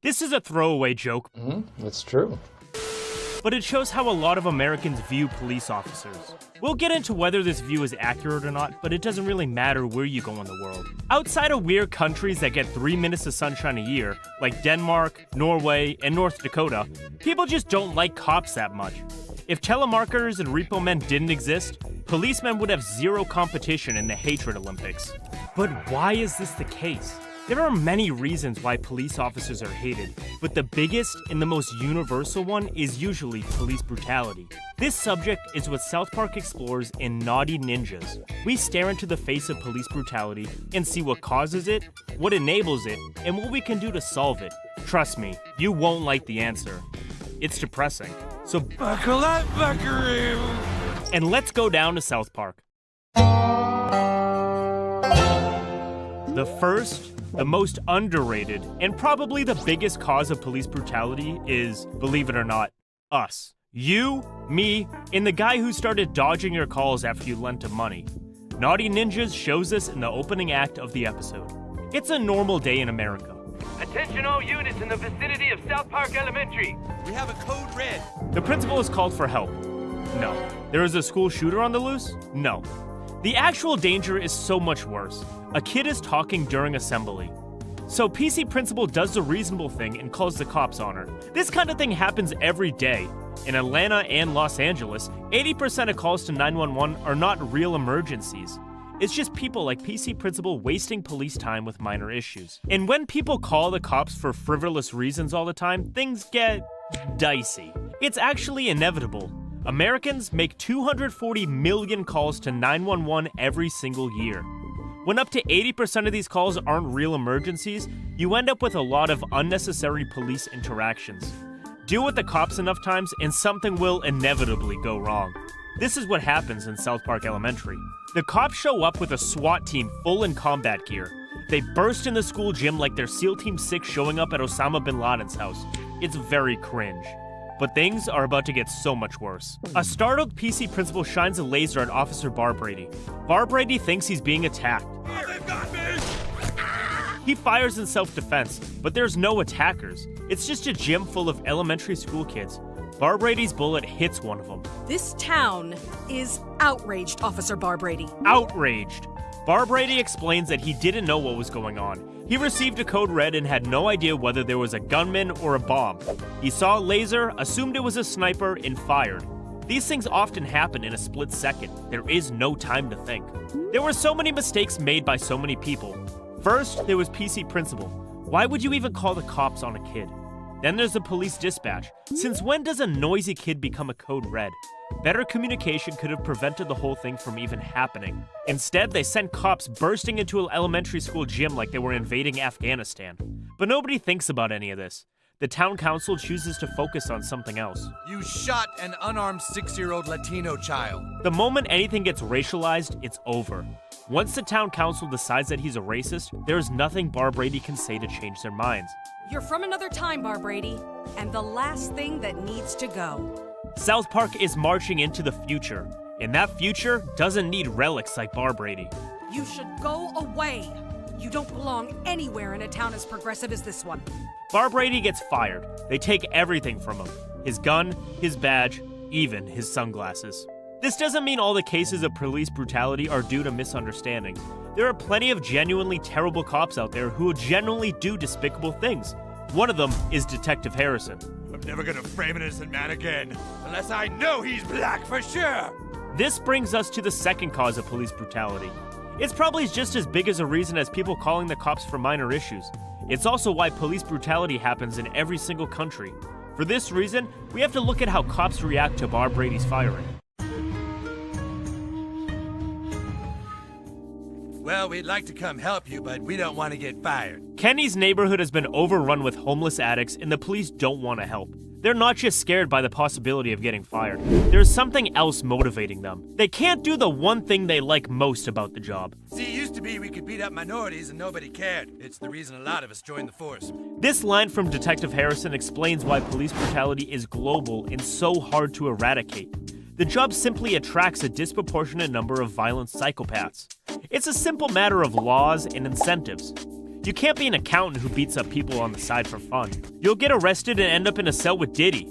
This is a throwaway joke, That's true. but it shows how a lot of Americans view police officers. We'll get into whether this view is accurate or not, but it doesn't really matter where you go in the world. Outside of weird countries that get 3 minutes of sunshine a year, like Denmark, Norway, and North Dakota, people just don't like cops that much. If telemarketers and repo men didn't exist, policemen would have zero competition in the hatred Olympics. But why is this the case? There are many reasons why police officers are hated, but the biggest and the most universal one is usually police brutality. This subject is what South Park explores in Naughty Ninjas. We stare into the face of police brutality and see what causes it, what enables it, and what we can do to solve it. Trust me, you won't like the answer. It's depressing. So buckle up, buckaroo! And let's go down to South Park. The first, the most underrated, and probably the biggest cause of police brutality is, believe it or not, us. You, me, and the guy who started dodging your calls after you lent him money. Naughty Ninjas shows us in the opening act of the episode. It's a normal day in America. Attention all units in the vicinity of South Park Elementary. We have a code red. The principal is called for help. No. There is a school shooter on the loose? No. The actual danger is so much worse. A kid is talking during assembly. So PC principal does the reasonable thing and calls the cops on her. This kind of thing happens every day. In Atlanta and Los Angeles, 80% of calls to 911 are not real emergencies. It's just people like PC principal wasting police time with minor issues. And when people call the cops for frivolous reasons all the time, things get dicey. It's actually inevitable. Americans make 240 million calls to 911 every single year. When up to 80% of these calls aren't real emergencies, you end up with a lot of unnecessary police interactions. Deal with the cops enough times and something will inevitably go wrong. This is what happens in South Park Elementary. The cops show up with a SWAT team full in combat gear. They burst in the school gym like they're SEAL Team 6 showing up at Osama bin Laden's house. It's very cringe. But things are about to get so much worse. A startled PC principal shines a laser at Officer Barbrady. Barbrady thinks he's being attacked. Oh, they've got me! He fires in self-defense, but there's no attackers. It's just a gym full of elementary school kids. Barbrady's bullet hits one of them. This town is outraged, Officer Barbrady. Outraged. Barbrady explains that he didn't know what was going on. He received a code red and had no idea whether there was a gunman or a bomb. He saw a laser, assumed it was a sniper, and fired. These things often happen in a split second. There is no time to think. There were so many mistakes made by so many people. First, there was PC principal. Why would you even call the cops on a kid? Then there's the police dispatch. Since when does a noisy kid become a code red? Better communication could have prevented the whole thing from even happening. Instead, they sent cops bursting into an elementary school gym like they were invading Afghanistan. But nobody thinks about any of this. The town council chooses to focus on something else. You shot an unarmed 6-year-old Latino child. The moment anything gets racialized, it's over. Once the town council decides that he's a racist, there's nothing Barbrady can say to change their minds. You're from another time, Barbrady, and the last thing that needs to go. South Park is marching into the future, and that future doesn't need relics like Barbrady. You should go away. You don't belong anywhere in a town as progressive as this one. Barbrady gets fired. They take everything from him. His gun, his badge, even his sunglasses. This doesn't mean all the cases of police brutality are due to misunderstanding. There are plenty of genuinely terrible cops out there who genuinely do despicable things. One of them is Detective Harrison. I'm never gonna frame an innocent man again, unless I know he's black for sure! This brings us to the second cause of police brutality. It's probably just as big as a reason as people calling the cops for minor issues. It's also why police brutality happens in every single country. For this reason, we have to look at how cops react to Barbrady's firing. Well, we'd like to come help you, but we don't want to get fired. Kenny's neighborhood has been overrun with homeless addicts, and the police don't want to help. They're not just scared by the possibility of getting fired. There's something else motivating them. They can't do the one thing they like most about the job. See, it used to be we could beat up minorities and nobody cared. It's the reason a lot of us joined the force. This line from Detective Harrison explains why police brutality is global and so hard to eradicate. The job simply attracts a disproportionate number of violent psychopaths. It's a simple matter of laws and incentives. You can't be an accountant who beats up people on the side for fun. You'll get arrested and end up in a cell with Diddy.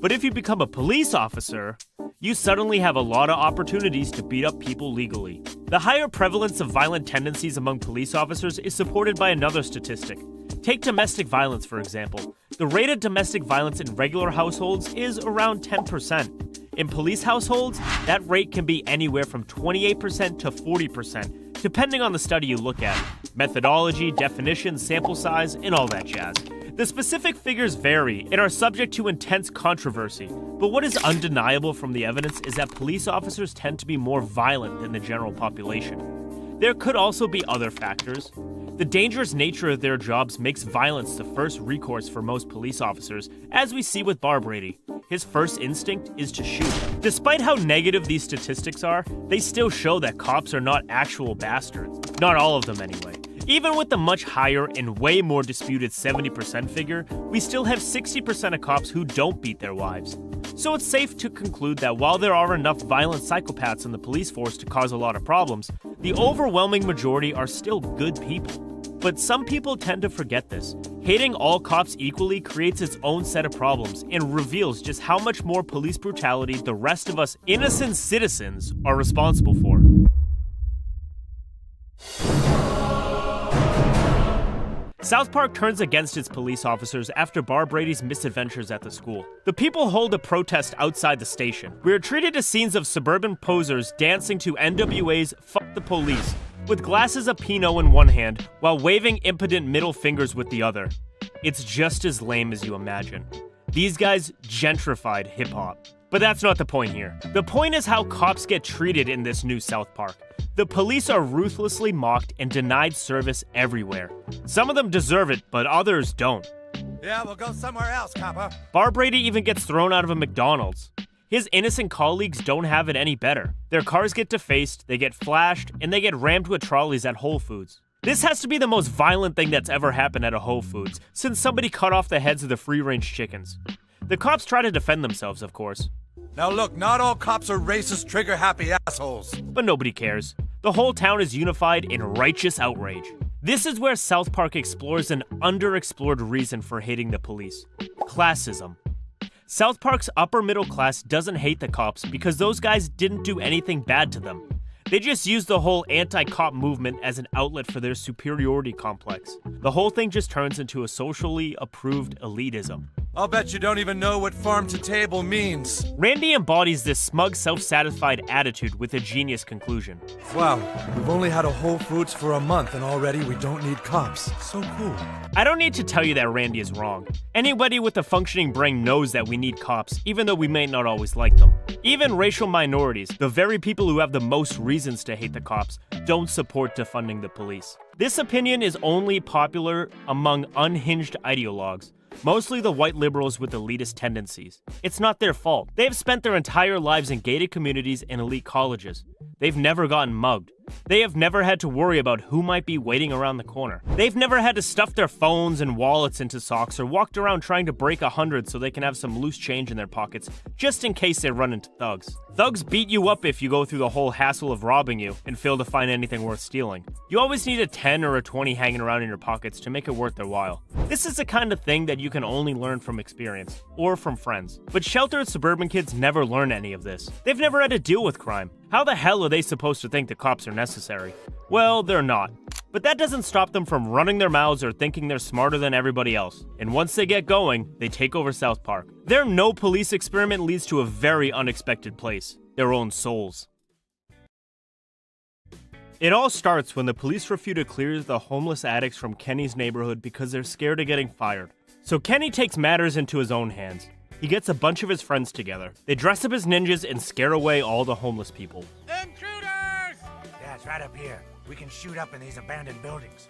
But if you become a police officer, you suddenly have a lot of opportunities to beat up people legally. The higher prevalence of violent tendencies among police officers is supported by another statistic. Take domestic violence, for example. The rate of domestic violence in regular households is around 10%. In police households, that rate can be anywhere from 28% to 40%, depending on the study you look at. Methodology, definition, sample size, and all that jazz. The specific figures vary and are subject to intense controversy, but what is undeniable from the evidence is that police officers tend to be more violent than the general population. There could also be other factors. The dangerous nature of their jobs makes violence the first recourse for most police officers, as we see with Bar Brady. His first instinct is to shoot. Despite how negative these statistics are, they still show that cops are not actual bastards. Not all of them, anyway. Even with the much higher and way more disputed 70% figure, we still have 60% of cops who don't beat their wives. So it's safe to conclude that while there are enough violent psychopaths in the police force to cause a lot of problems, the overwhelming majority are still good people. But some people tend to forget this. Hating all cops equally creates its own set of problems and reveals just how much more police brutality the rest of us innocent citizens are responsible for. South Park turns against its police officers after Bar Brady's misadventures at the school. The people hold a protest outside the station. We are treated to scenes of suburban posers dancing to NWA's Fuck the Police, with glasses of Pinot in one hand while waving impotent middle fingers with the other. It's just as lame as you imagine. These guys gentrified hip-hop. But that's not the point here. The point is how cops get treated in this new South Park. The police are ruthlessly mocked and denied service everywhere. Some of them deserve it, but others don't. Yeah, we'll go somewhere else, copper. Bar Brady even gets thrown out of a McDonald's. His innocent colleagues don't have it any better. Their cars get defaced, they get flashed, and they get rammed with trolleys at Whole Foods. This has to be the most violent thing that's ever happened at a Whole Foods, since somebody cut off the heads of the free-range chickens. The cops try to defend themselves, of course. Now look, not all cops are racist, trigger-happy assholes. But nobody cares. The whole town is unified in righteous outrage. This is where South Park explores an underexplored reason for hating the police: classism. South Park's upper middle class doesn't hate the cops because those guys didn't do anything bad to them. They just used the whole anti-cop movement as an outlet for their superiority complex. The whole thing just turns into a socially approved elitism. I'll bet you don't even know what farm to table means. Randy embodies this smug, self-satisfied attitude with a genius conclusion. Wow, we've only had a Whole Foods for a month and already we don't need cops. So cool. I don't need to tell you that Randy is wrong. Anybody with a functioning brain knows that we need cops, even though we may not always like them. Even racial minorities, the very people who have the most reasons to hate the cops, don't support defunding the police. This opinion is only popular among unhinged ideologues, mostly the white liberals with elitist tendencies. It's not their fault. They've spent their entire lives in gated communities and elite colleges. They've never gotten mugged. They have never had to worry about who might be waiting around the corner. They've never had to stuff their phones and wallets into socks or walked around trying to break 100 so they can have some loose change in their pockets, just in case they run into thugs. Thugs beat you up if you go through the whole hassle of robbing you and fail to find anything worth stealing. You always need a 10 or a 20 hanging around in your pockets to make it worth their while. This is the kind of thing that you can only learn from experience, or from friends. But sheltered suburban kids never learn any of this. They've never had to deal with crime. How the hell are they supposed to think the cops are necessary? Well, they're not. But that doesn't stop them from running their mouths or thinking they're smarter than everybody else. And once they get going, they take over South Park. Their no police experiment leads to a very unexpected place: their own souls. It all starts when the police refuse to clear the homeless addicts from Kenny's neighborhood because they're scared of getting fired. So Kenny takes matters into his own hands. He gets a bunch of his friends together. They dress up as ninjas and scare away all the homeless people. Intruders! Yeah, it's right up here. We can shoot up in these abandoned buildings.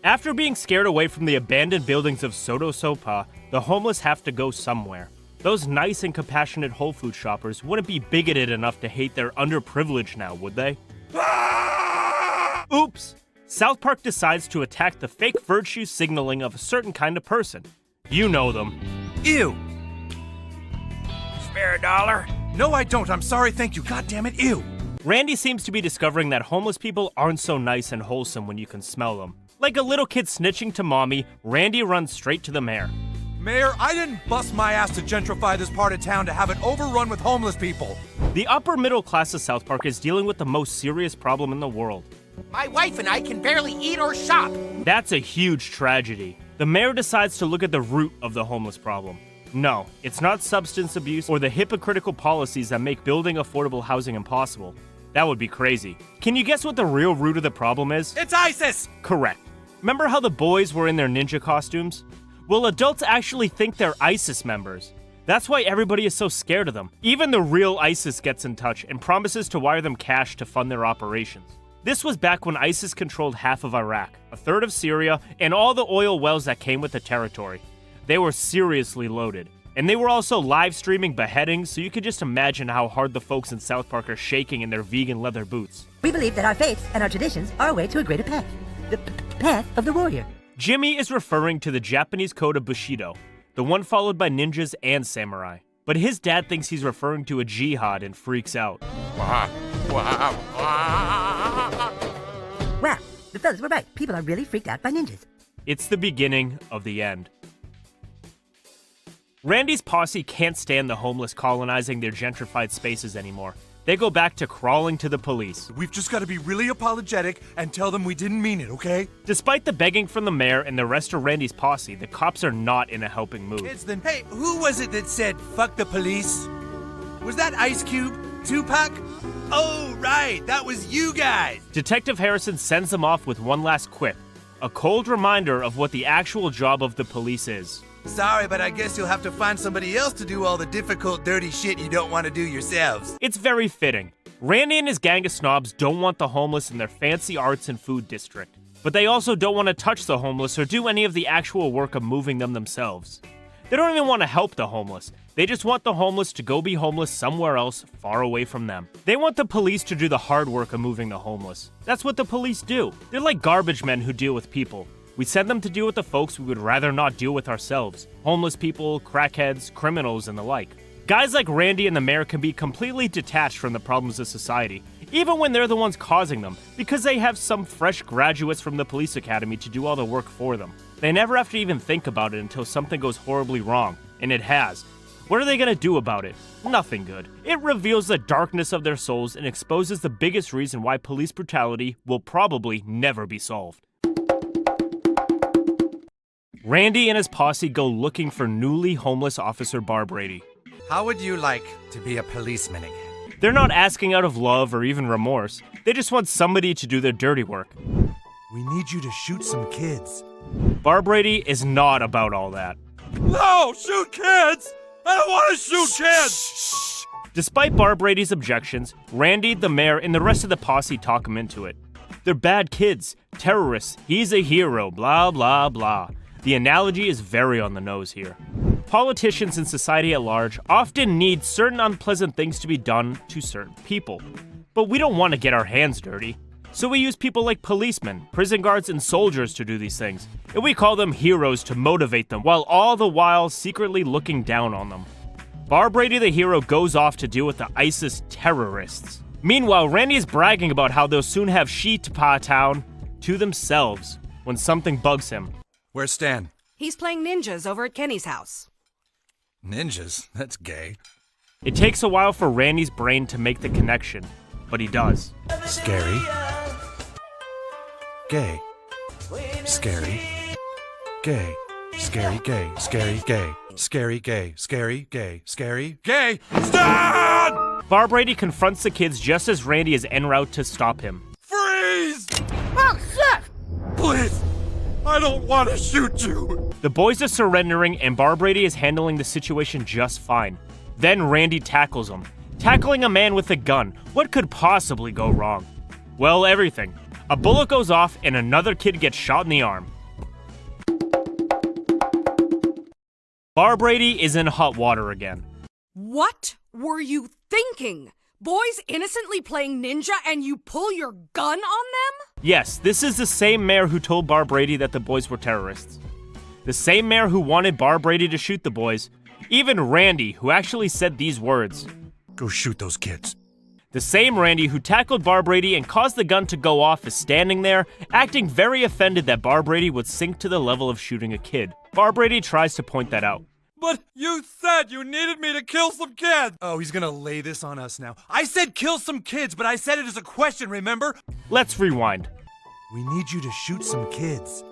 After being scared away from the abandoned buildings of Soto Sopa, the homeless have to go somewhere. Those nice and compassionate Whole Foods shoppers wouldn't be bigoted enough to hate their underprivileged now, would they? Oops! South Park decides to attack the fake virtue signaling of a certain kind of person. You know them. Ew! Spare a dollar? No, I don't. I'm sorry, thank you. God damn it, ew! Randy seems to be discovering that homeless people aren't so nice and wholesome when you can smell them. Like a little kid snitching to mommy, Randy runs straight to the mayor. Mayor, I didn't bust my ass to gentrify this part of town to have it overrun with homeless people. The upper middle class of South Park is dealing with the most serious problem in the world. My wife and I can barely eat or shop. That's a huge tragedy. The mayor decides to look at the root of the homeless problem. No, it's not substance abuse or the hypocritical policies that make building affordable housing impossible. That would be crazy. Can you guess what the real root of the problem is? It's ISIS! Correct. Remember how the boys were in their ninja costumes? Well, adults actually think they're ISIS members. That's why everybody is so scared of them. Even the real ISIS gets in touch and promises to wire them cash to fund their operations. This was back when ISIS controlled half of Iraq, a third of Syria, and all the oil wells that came with the territory. They were seriously loaded. And they were also live streaming beheadings, so you could just imagine how hard the folks in South Park are shaking in their vegan leather boots. We believe that our faiths and our traditions are a way to a greater path. The path of the warrior. Jimmy is referring to the Japanese code of Bushido, the one followed by ninjas and samurai. But his dad thinks he's referring to a jihad and freaks out. Wow, the fellas were right. People are really freaked out by ninjas. It's the beginning of the end. Randy's posse can't stand the homeless colonizing their gentrified spaces anymore. They go back to crawling to the police. We've just got to be really apologetic and tell them we didn't mean it, okay? Despite the begging from the mayor and the rest of Randy's posse, the cops are not in a helping mood. Kids then. Hey, who was it that said, fuck the police? Was that Ice Cube? Tupac? Oh, right, that was you guys! Detective Harrison sends them off with one last quip, a cold reminder of what the actual job of the police is. Sorry, but I guess you'll have to find somebody else to do all the difficult, dirty shit you don't want to do yourselves. It's very fitting. Randy and his gang of snobs don't want the homeless in their fancy arts and food district. But they also don't want to touch the homeless or do any of the actual work of moving them themselves. They don't even want to help the homeless. They just want the homeless to go be homeless somewhere else, far away from them. They want the police to do the hard work of moving the homeless. That's what the police do. They're like garbage men who deal with people. We send them to deal with the folks we would rather not deal with ourselves. Homeless people, crackheads, criminals, and the like. Guys like Randy and the mayor can be completely detached from the problems of society, even when they're the ones causing them, because they have some fresh graduates from the police academy to do all the work for them. They never have to even think about it until something goes horribly wrong, and it has. What are they gonna do about it? Nothing good. It reveals the darkness of their souls and exposes the biggest reason why police brutality will probably never be solved. Randy and his posse go looking for newly homeless Officer Barbrady. How would you like to be a policeman again? They're not asking out of love or even remorse. They just want somebody to do their dirty work. We need you to shoot some kids. Barbrady is not about all that. No, shoot kids! I don't want to shoot kids! Despite Barbrady's objections, Randy, the mayor, and the rest of the posse talk him into it. They're bad kids, terrorists, he's a hero, blah blah blah. The analogy is very on the nose here. Politicians and society at large often need certain unpleasant things to be done to certain people. But we don't want to get our hands dirty. So we use people like policemen, prison guards, and soldiers to do these things. And we call them heroes to motivate them, while all the while secretly looking down on them. Barbrady the hero goes off to deal with the ISIS terrorists. Meanwhile, Randy is bragging about how they'll soon have Sheetpa Town to themselves when something bugs him. Where's Stan? He's playing ninjas over at Kenny's house. Ninjas? That's gay. It takes a while for Randy's brain to make the connection, but he does. Scary. Gay. Scary. Gay. Scary, gay, scary, gay. Scary, gay, scary, gay, scary. Gay! Stan! Barbrady confronts the kids just as Randy is en route to stop him. Freeze! Oh, shit! Please! I don't want to shoot you! The boys are surrendering and Barbrady is handling the situation just fine. Then Randy tackles him. Tackling a man with a gun, what could possibly go wrong? Well, everything. A bullet goes off and another kid gets shot in the arm. Barbrady is in hot water again. What were you thinking? Boys innocently playing ninja and you pull your gun on them? Yes, this is the same mayor who told Barbrady that the boys were terrorists. The same mayor who wanted Barbrady to shoot the boys. Even Randy, who actually said these words. Go shoot those kids. The same Randy who tackled Barbrady and caused the gun to go off is standing there, acting very offended that Barbrady would sink to the level of shooting a kid. Barbrady tries to point that out. But you said you needed me to kill some kids! Oh, he's gonna lay this on us now. I said kill some kids, but I said it as a question, remember? Let's rewind. We need you to shoot some kids.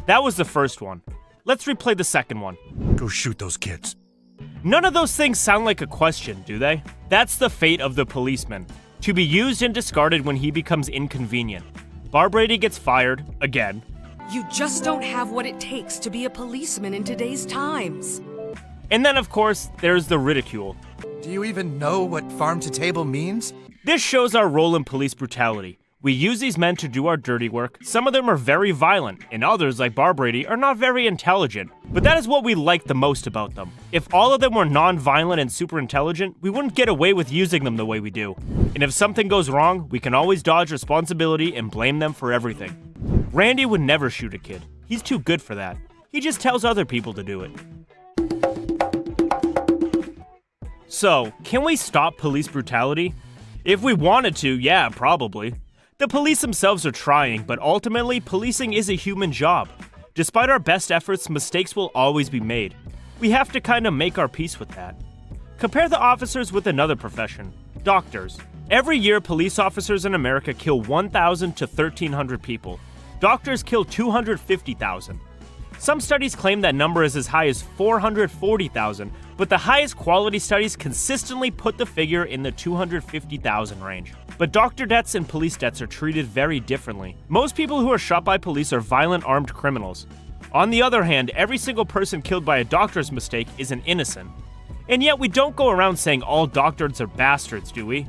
That was the first one. Let's replay the second one. Go shoot those kids. None of those things sound like a question, do they? That's the fate of the policeman. To be used and discarded when he becomes inconvenient. Barbrady gets fired, again. You just don't have what it takes to be a policeman in today's times. And then, of course, there's the ridicule. Do you even know what farm to table means? This shows our role in police brutality. We use these men to do our dirty work. Some of them are very violent, and others, like Barbrady, are not very intelligent. But that is what we like the most about them. If all of them were non-violent and super intelligent, we wouldn't get away with using them the way we do. And if something goes wrong, we can always dodge responsibility and blame them for everything. Randy would never shoot a kid. He's too good for that. He just tells other people to do it. So, can we stop police brutality? If we wanted to, yeah, probably. The police themselves are trying, but ultimately, policing is a human job. Despite our best efforts, mistakes will always be made. We have to kind of make our peace with that. Compare the officers with another profession, doctors. Every year, police officers in America kill 1,000 to 1,300 people. Doctors kill 250,000. Some studies claim that number is as high as 440,000, but the highest quality studies consistently put the figure in the 250,000 range. But doctor deaths and police deaths are treated very differently. Most people who are shot by police are violent armed criminals. On the other hand, every single person killed by a doctor's mistake is an innocent. And yet we don't go around saying all doctors are bastards, do we?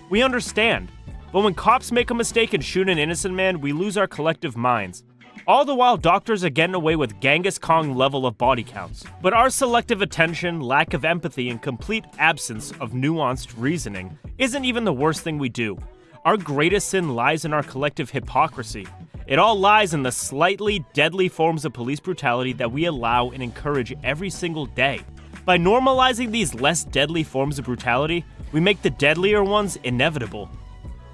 We understand. But when cops make a mistake and shoot an innocent man, we lose our collective minds. All the while, doctors are getting away with Genghis Khan level of body counts. But our selective attention, lack of empathy, and complete absence of nuanced reasoning isn't even the worst thing we do. Our greatest sin lies in our collective hypocrisy. It all lies in the slightly deadly forms of police brutality that we allow and encourage every single day. By normalizing these less deadly forms of brutality, we make the deadlier ones inevitable.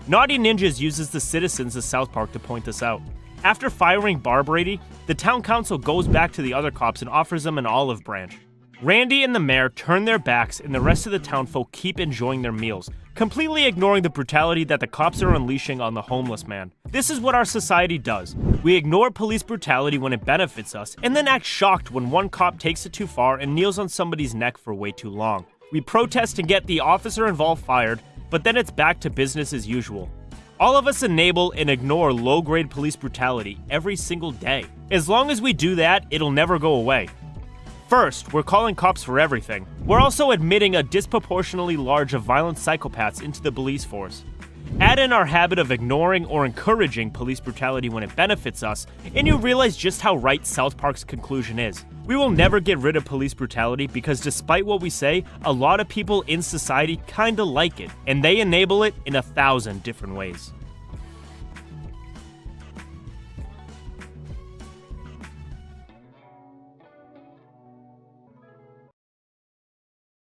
Naughty Ninjas uses the citizens of South Park to point this out. After firing Barbrady, the town council goes back to the other cops and offers them an olive branch. Randy and the mayor turn their backs and the rest of the townfolk keep enjoying their meals, completely ignoring the brutality that the cops are unleashing on the homeless man. This is what our society does. We ignore police brutality when it benefits us, and then act shocked when one cop takes it too far and kneels on somebody's neck for way too long. We protest and get the officer involved fired, but then it's back to business as usual. All of us enable and ignore low-grade police brutality every single day. As long as we do that, it'll never go away. First, we're calling cops for everything. We're also admitting a disproportionately large of violent psychopaths into the police force. Add in our habit of ignoring or encouraging police brutality when it benefits us, and you realize just how right South Park's conclusion is. We will never get rid of police brutality because despite what we say, a lot of people in society kinda like it, and they enable it in 1,000 different ways.